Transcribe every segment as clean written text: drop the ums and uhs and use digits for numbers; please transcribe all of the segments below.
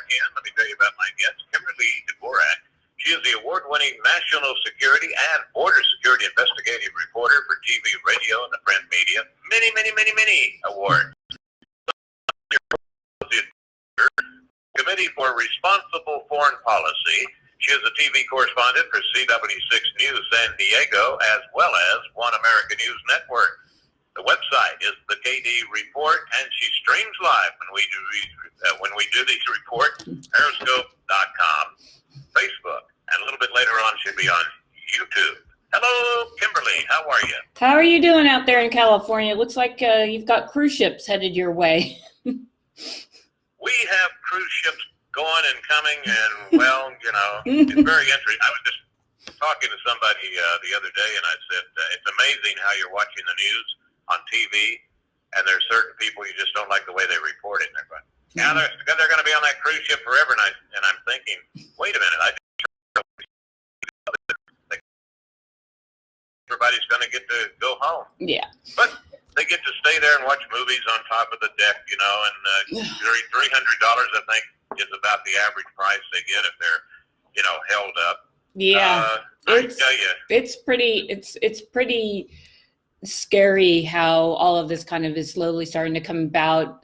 in, let me tell you about my guest, Kimberly Dvorak. She is the award-winning National Security and Border Security Investigative Reporter for TV, radio, and the print media. Many awards. Committee for Responsible Foreign Policy. She is a TV correspondent for CW6 News San Diego, as well as One America News Network. The website is the KD Report, and she streams live when we do these reports. Periscope.com, Facebook, and a little bit later on she'll be on YouTube. Hello, Kimberly. How are you? How are you doing out there in California? It looks like you've got cruise ships headed your way. We have cruise ships going and coming, and well, you know, it's very interesting. I was just talking to somebody the other day, and I said, it's amazing how you're watching the news on TV, and there's certain people you just don't like the way they report it. And they're going, yeah, they're going to be on that cruise ship forever. And I'm thinking, wait a minute, everybody's going to get to go home. Yeah. But they get to stay there and watch movies on top of the deck, you know, and $300, I think, is about the average price they get if they're, you know, held up. Yeah. It's pretty scary how all of this kind of is slowly starting to come about.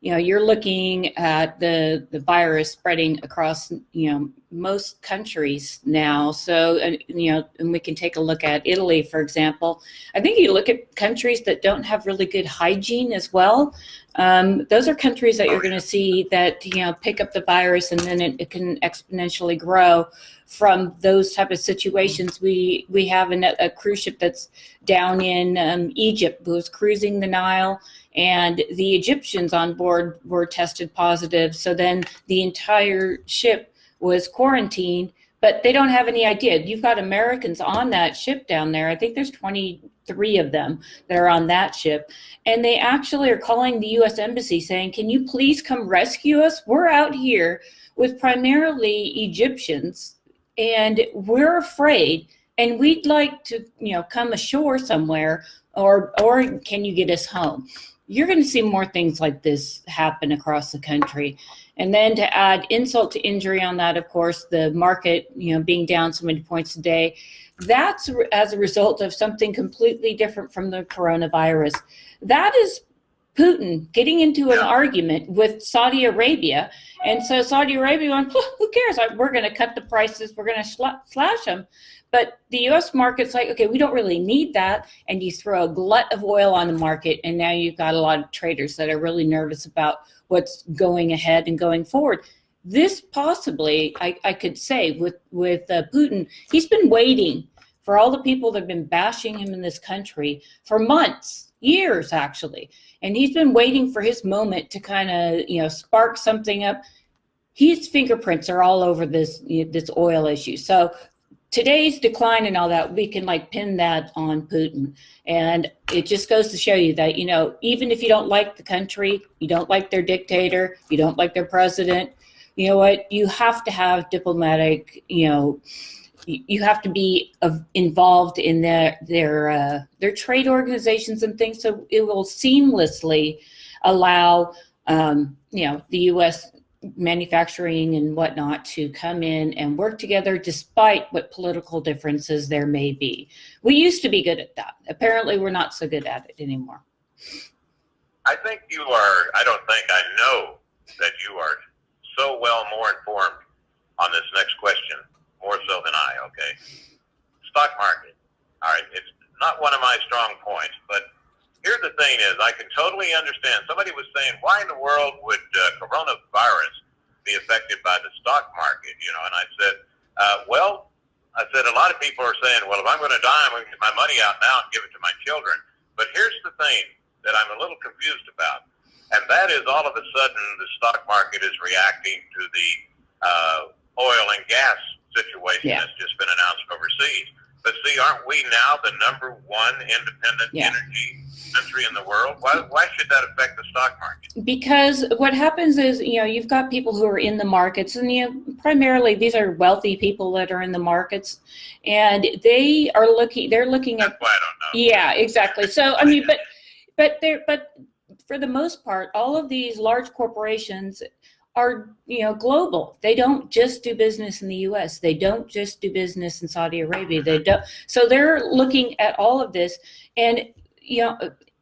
You know, you're looking at the virus spreading across, you know, most countries now. So, you know, and we can take a look at Italy, for example. I think you look at countries that don't have really good hygiene as well. Those are countries that you're going to see that, you know, pick up the virus, and then it can exponentially grow from those type of situations. We have a cruise ship that's down in Egypt who was cruising the Nile, and the Egyptians on board were tested positive. So then the entire ship was quarantined, but they don't have any idea. You've got Americans on that ship down there. I think there's 23 of them that are on that ship. And they actually are calling the U.S. Embassy saying, can you please come rescue us? We're out here with primarily Egyptians, and we're afraid, and we'd like to, you know, come ashore somewhere, or can you get us home? You're going to see more things like this happen across the country. And then to add insult to injury on that, of course, the market, you know, being down so many points a day, that's as a result of something completely different from the coronavirus. That is Putin getting into an argument with Saudi Arabia. And so Saudi Arabia went, who cares? We're going to cut the prices. We're going to slash them. But the U.S. market's like, okay, we don't really need that. And you throw a glut of oil on the market, and now you've got a lot of traders that are really nervous about what's going ahead and going forward. This possibly, I could say, with Putin, he's been waiting for all the people that have been bashing him in this country for months, years actually. And he's been waiting for his moment to kind of, you know, spark something up. His fingerprints are all over this oil issue. So today's decline and all that, we can like pin that on Putin. And it just goes to show you that, you know, even if you don't like the country, you don't like their dictator, you don't like their president, you know what, you have to have diplomatic, you know, you have to be involved in their trade organizations and things. So it will seamlessly allow, you know, the U.S. manufacturing and whatnot to come in and work together despite what political differences there may be. We used to be good at that. Apparently we're not so good at it anymore. I think you are, I know that you are so well more informed on this next question, more so than I, okay? Stock market. All right, it's not one of my strong points, but here's the thing is, I can totally understand. Somebody was saying, why in the world would coronavirus be affected by the stock market? You know, and I said, a lot of people are saying, well, if I'm going to die, I'm going to get my money out now and give it to my children. But here's the thing that I'm a little confused about, and that is all of a sudden the stock market is reacting to the oil and gas situation that's just been announced overseas. But see, aren't we now the #1 independent energy country in the world? Why should that affect the stock market? Because what happens is, you know, you've got people who are in the markets, and you know, primarily these are wealthy people that are in the markets, and they're looking That's at. Why I don't know. Yeah, exactly. So I mean, but for the most part, all of these large corporations are, global. They don't just do business in the US. They don't just do business in Saudi Arabia. They don't. So they're looking at all of this. And,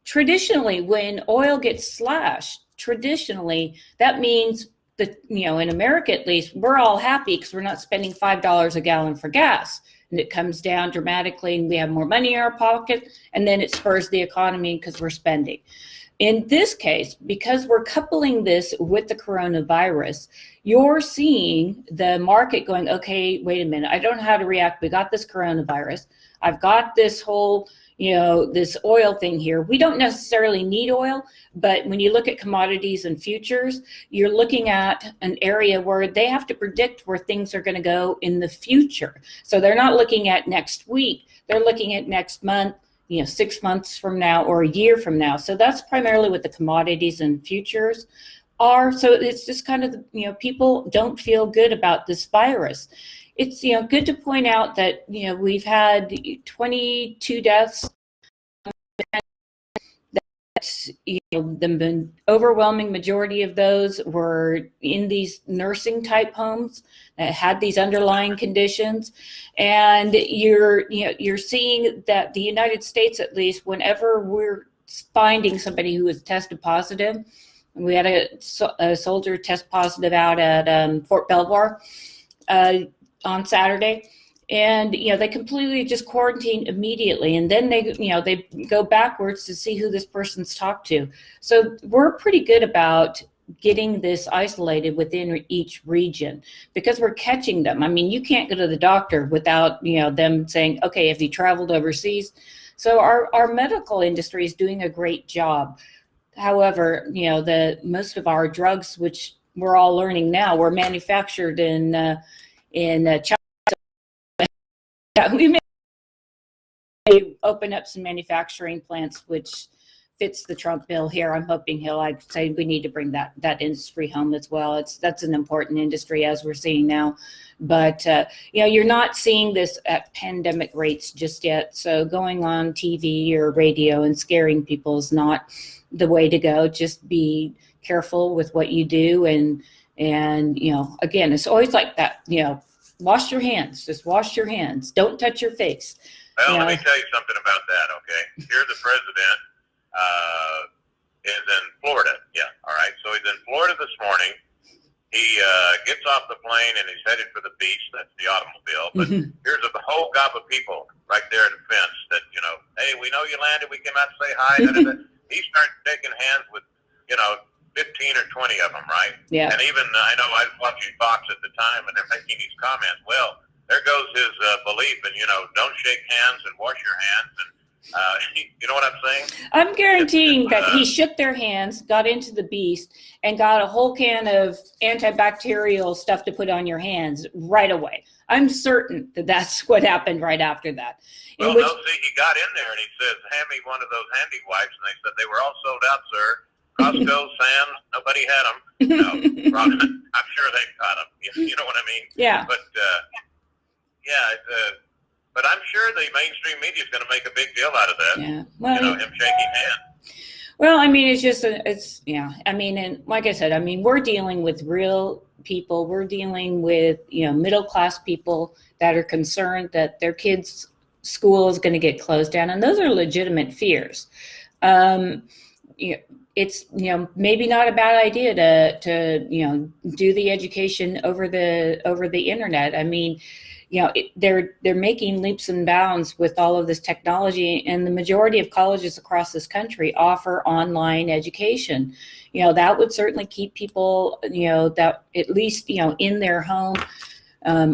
traditionally, when oil gets slashed, traditionally, that means that, in America at least, we're all happy because we're not spending $5 a gallon for gas. And it comes down dramatically and we have more money in our pocket, and then it spurs the economy because we're spending. In this case, because we're coupling this with the coronavirus, you're seeing the market going, okay, wait a minute, I don't know how to react. We got this coronavirus. I've got this whole, this oil thing here. We don't necessarily need oil, but when you look at commodities and futures, you're looking at an area where they have to predict where things are going to go in the future. So they're not looking at next week. They're looking at next month, 6 months from now or a year from now. So that's primarily what the commodities and futures are. So it's just kind of, people don't feel good about this virus. It's, good to point out that, we've had 22 deaths. The overwhelming majority of those were in these nursing type homes that had these underlying conditions. And you're seeing that the United States, at least, whenever we're finding somebody who is tested positive, we had a soldier test positive out at Fort Belvoir on Saturday. And, they completely just quarantine immediately. And then they go backwards to see who this person's talked to. So we're pretty good about getting this isolated within each region because we're catching them. I mean, you can't go to the doctor without, them saying, okay, have you traveled overseas? So our medical industry is doing a great job. However, most of our drugs, which we're all learning now, were manufactured in China. We may open up some manufacturing plants, which fits the Trump bill here. I'm hoping I'd say we need to bring that industry home as well. That's an important industry, as we're seeing now. But, you're not seeing this at pandemic rates just yet. So going on TV or radio and scaring people is not the way to go. Just be careful with what you do. And again, it's always like that, wash your hands. Just wash your hands. Don't touch your face. Well, let me tell you something about that, okay? Here the president is in Florida. Yeah, all right. So he's in Florida this morning. He gets off the plane and he's headed for the beach. That's the automobile. But here's a whole gob of people right there at the fence that, hey, we know you landed. We came out to say hi. He starts shaking hands with, 15 or 20 of them, right? Yeah. And even, I know I was watching Fox at the time, and they're making these comments. Well, there goes his belief in, don't shake hands and wash your hands. And you know what I'm saying? I'm guaranteeing that he shook their hands, got into the beast, and got a whole can of antibacterial stuff to put on your hands right away. I'm certain that that's what happened right after that. Well, no, see, he got in there and he says, hand me one of those handy wipes. And they said they were all sold out, sir. Costco, Sam's, nobody had them. No, I'm sure they got them. You know what I mean? Yeah. But, but I'm sure the mainstream media is going to make a big deal out of that. Yeah. Well, him shaking hands. Well, I mean, it's just, I mean, and like I said, I mean, we're dealing with real people. We're dealing with, middle-class people that are concerned that their kids' school is going to get closed down. And those are legitimate fears. It's, maybe not a bad idea to do the education over the internet. I mean, they're making leaps and bounds with all of this technology, and the majority of colleges across this country offer online education. That would certainly keep people, that at least, in their home,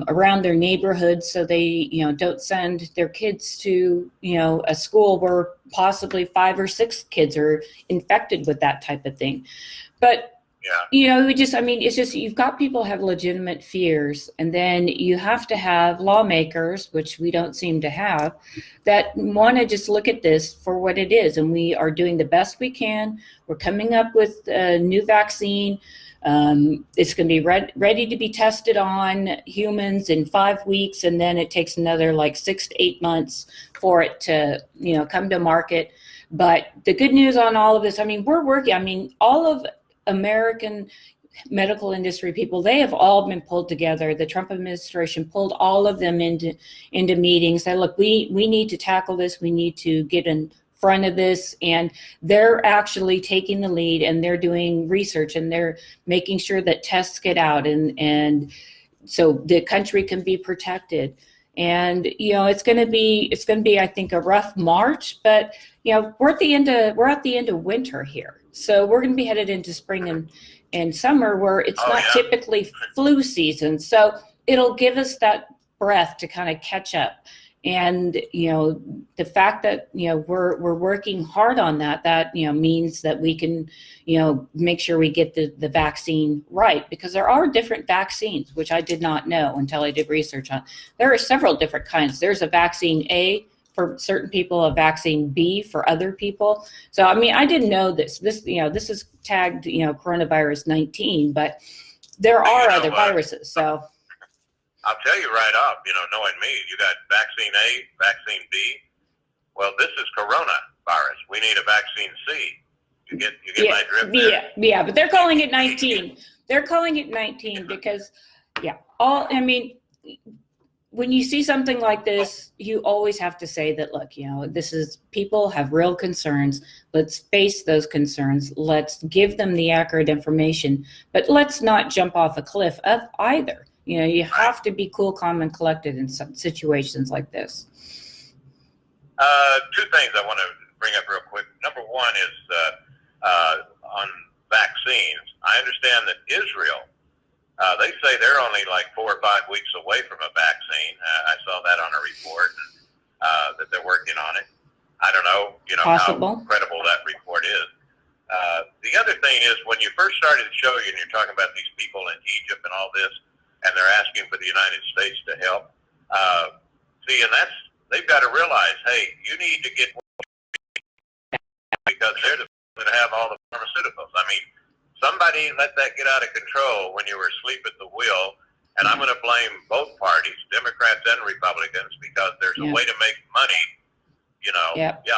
around their neighborhood, so they, don't send their kids to, a school where possibly 5 or 6 kids are infected with that type of thing. But, it's just, you've got people have legitimate fears, and then you have to have lawmakers, which we don't seem to have, that want to just look at this for what it is. And we are doing the best we can. We're coming up with a new vaccine. It's going to be ready to be tested on humans in 5 weeks, and then it takes another 6 to 8 months for it to, come to market. But the good news on all of this, I mean, we're working. I mean, all of American medical industry people, they have all been pulled together. The Trump administration pulled all of them into meetings. Said, look, we need to tackle this. We need to get in front of this. And they're actually taking the lead, and they're doing research, and they're making sure that tests get out, and so the country can be protected. And it's going to be, I think, a rough March, but we're at the end of winter here, so we're going to be headed into spring and summer, where it's not typically flu season. So it'll give us that breath to kind of catch up. And the fact that we're working hard on that means that we can make sure we get the vaccine right, because there are different vaccines, which I did not know until I did research on. There are several different kinds. There's a vaccine A for certain people, a vaccine B for other people. So I mean, I didn't know this this is tagged coronavirus-19, but there are other viruses. So I'll tell you right off, knowing me, you got vaccine A, vaccine B. Well, this is coronavirus. We need a vaccine C. You get my drift there? Yeah, but they're calling it 19. They're calling it 19 because, when you see something like this, you always have to say that, look, people have real concerns. Let's face those concerns. Let's give them the accurate information, but let's not jump off a cliff either. You have to be cool, calm, and collected in some situations like this. Two things I want to bring up real quick. Number one is on vaccines. I understand that Israel, they say they're only like 4 or 5 weeks away from a vaccine. I saw that on a report that they're working on it. I don't know, Possible. How credible that report is. The other thing is, when you first started the show, and you're talking about these people in Egypt and all this, and they're asking for the United States to help. And they've got to realize, hey, you need to get, because they're the ones that have all the pharmaceuticals. I mean, somebody let that get out of control when you were asleep at the wheel, and I'm going to blame both parties, Democrats and Republicans, because there's a way to make money.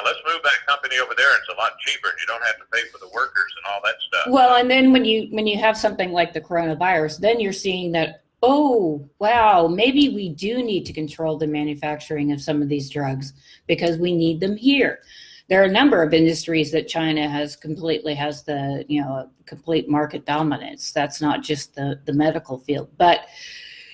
Let's move that company over there. It's a lot cheaper, and you don't have to pay for the workers and all that stuff. Well, and then when you have something like the coronavirus, then you're seeing that, oh, wow, maybe we do need to control the manufacturing of some of these drugs because we need them here. There are a number of industries that China has the complete market dominance. That's not just the medical field. But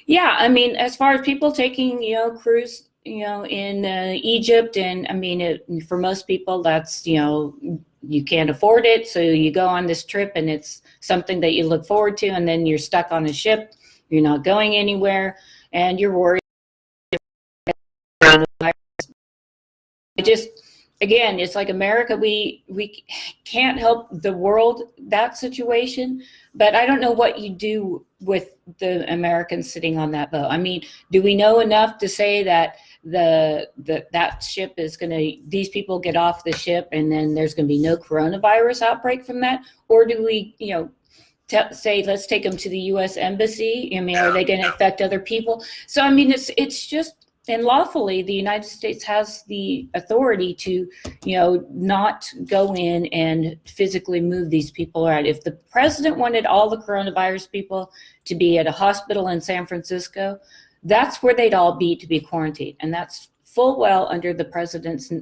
yeah, I mean, as far as people taking, cruise, in Egypt, and for most people, that's, you can't afford it. So you go on this trip, and it's something that you look forward to, and then you're stuck on a ship. You're not going anywhere, and you're worried. Again, it's like America. We can't help the world, that situation, but I don't know what you do with the Americans sitting on that boat. I mean, do we know enough to say that that ship is these people get off the ship, and then there's going to be no coronavirus outbreak from that, or do we, say let's take them to the U.S. Embassy? I mean, are they going to affect other people? So I mean, it's just, and lawfully, the United States has the authority to, not go in and physically move these people around. If the president wanted all the coronavirus people to be at a hospital in San Francisco, that's where they'd all be to be quarantined, and that's full well under the president's,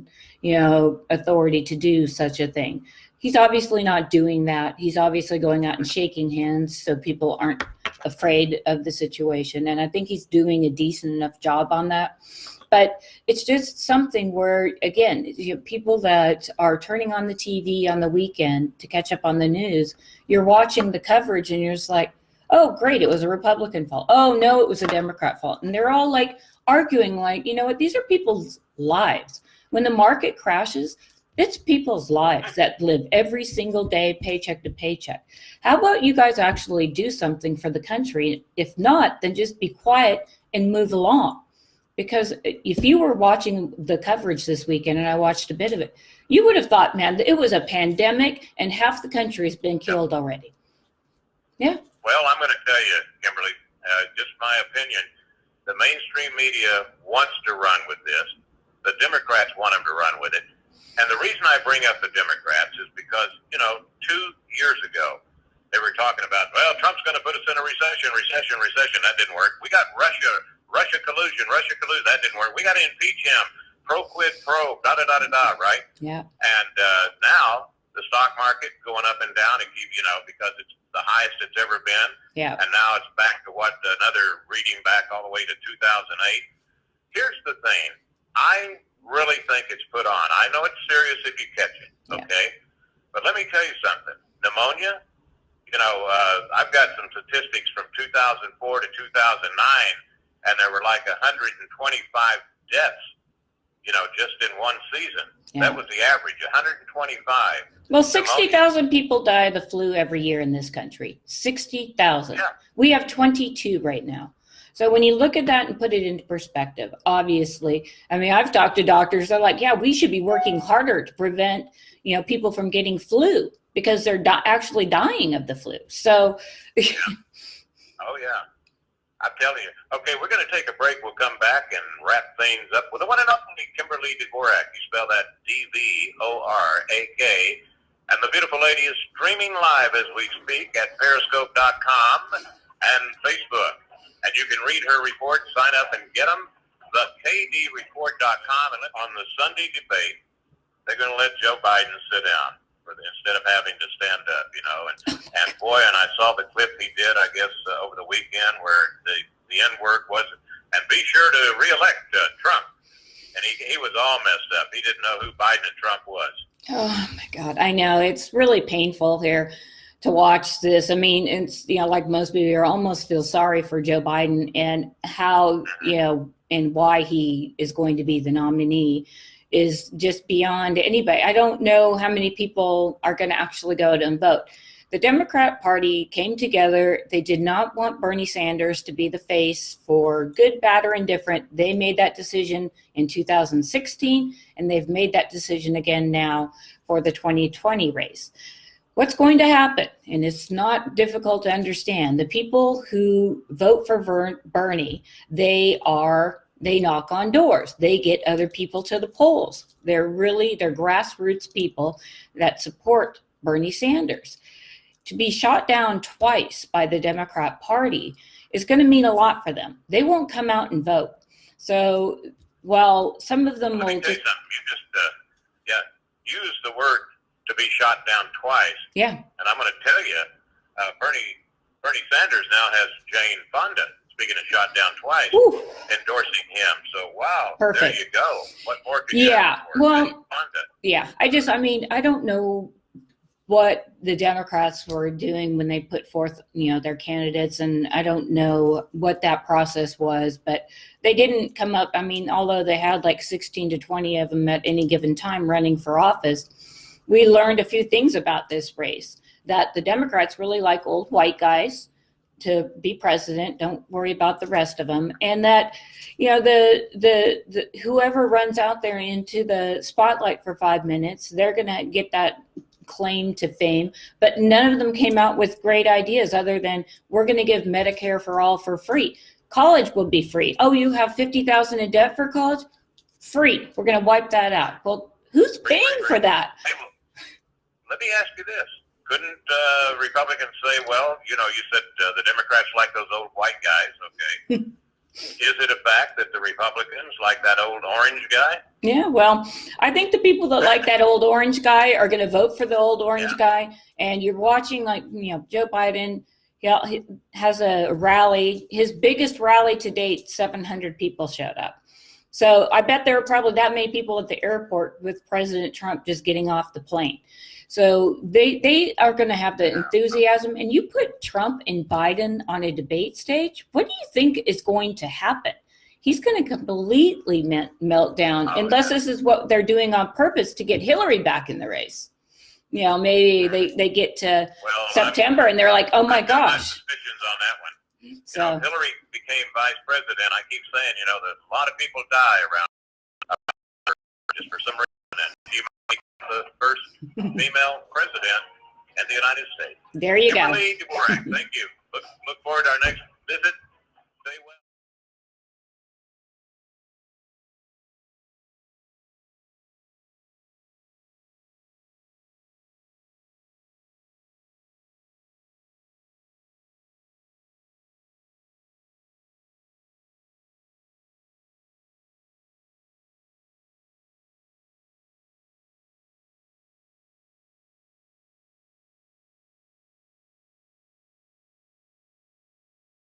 authority to do such a thing. He's obviously not doing that. He's obviously going out and shaking hands so people aren't afraid of the situation. And I think he's doing a decent enough job on that. But it's just something where, again, people that are turning on the TV on the weekend to catch up on the news, you're watching the coverage and you're just like, oh, great, it was a Republican fault. Oh, no, it was a Democrat fault. And they're all like arguing like, these are people's lives. When the market crashes, it's people's lives that live every single day, paycheck to paycheck. How about you guys actually do something for the country? If not, then just be quiet and move along. Because if you were watching the coverage this weekend, and I watched a bit of it, you would have thought, man, it was a pandemic and half the country has been killed already. Yeah. Well, I'm going to tell you, Kimberly, just my opinion, the mainstream media wants to run with this. The Democrats want them to run with it. And the reason I bring up the Democrats is because, 2 years ago, They were talking about, well, Trump's going to put us in a recession. That didn't work. We got Russia collusion. That didn't work. We got to impeach him. Pro quid pro, right? Yeah. And now the stock market going up and down, because it's the highest it's ever been. Yeah. And now it's back to another reading back all the way to 2008. Here's the thing. I really think it's put on. I know it's serious if you catch it, okay? But let me tell you something. Pneumonia, I've got some statistics from 2004 to 2009, and there were like 125 deaths, just in one season. Yeah. That was the average, 125. Well, 60,000 people die of the flu every year in this country. 60,000. Yeah. We have 22 right now. So when you look at that and put it into perspective, obviously, I mean, I've talked to doctors. They're like, yeah, we should be working harder to prevent, people from getting flu because they're actually dying of the flu. So. Yeah. Oh, yeah. I'm telling you. Okay, we're going to take a break. We'll come back and wrap things up with the one and only Kimberly Dvorak. You spell that D-V-O-R-A-K. And the beautiful lady is streaming live as we speak at periscope.com and Facebook. And you can read her report, sign up and get them. TheKDReport.com. And on the Sunday debate, they're going to let Joe Biden sit down instead of having to stand up, And boy, and I saw the clip he did, I guess, over the weekend where the N-word wasn't. And be sure to reelect Trump. And he was all messed up. He didn't know who Biden and Trump was. Oh, my God. I know. It's really painful here to watch this. I mean, it's, like most people here, almost feel sorry for Joe Biden and how, and why he is going to be the nominee is just beyond anybody. I don't know how many people are going to actually go out and vote. The Democrat Party came together. They did not want Bernie Sanders to be the face for good, bad, or indifferent. They made that decision in 2016, and they've made that decision again now for the 2020 race. What's going to happen? And it's not difficult to understand. The people who vote for Bernie, they knock on doors. They get other people to the polls. They're grassroots people that support Bernie Sanders. To be shot down twice by the Democrat Party is going to mean a lot for them. They won't come out and vote. So, while some of them will just... You just, use the word to be shot down twice. Yeah. And I'm going to tell you, Bernie Sanders now has Jane Fonda. Speaking of shot down twice, Ooh. Endorsing him. So, wow. Perfect. There you go. What more could you ask for? Well, yeah. I don't know what the Democrats were doing when they put forth, their candidates, and I don't know what that process was, but they didn't come up. I mean, although they had like 16 to 20 of them at any given time running for office, we learned a few things about this race, that the Democrats really like old white guys to be president. Don't worry about the rest of them. And that, the whoever runs out there into the spotlight for 5 minutes, they're going to get that claim to fame. But none of them came out with great ideas other than we're going to give Medicare for all for free. College will be free. Oh, you have $50,000 in debt for college? Free. We're going to wipe that out. Well, who's paying for that? Hey, well, let me ask you this. Couldn't Republicans say, well, you said the Democrats like those old white guys, okay. Is it a fact that the Republicans like that old orange guy? Yeah, well, I think the people that like that old orange guy are going to vote for the old orange guy. And you're watching, Joe Biden he has a rally. His biggest rally to date, 700 people showed up. So I bet there were probably that many people at the airport with President Trump just getting off the plane. So they are going to have the enthusiasm. And you put Trump and Biden on a debate stage, what do you think is going to happen? He's going to completely melt down unless this is what they're doing on purpose to get Hillary back in the race. Maybe they get to September and they're like, oh my gosh. Suspicions on that one. So Hillary became vice president. I keep saying, that a lot of people die around just for some reason. And she might be the first female president in the United States. There you go. Kimberly Dvorak, thank you. Look forward to our next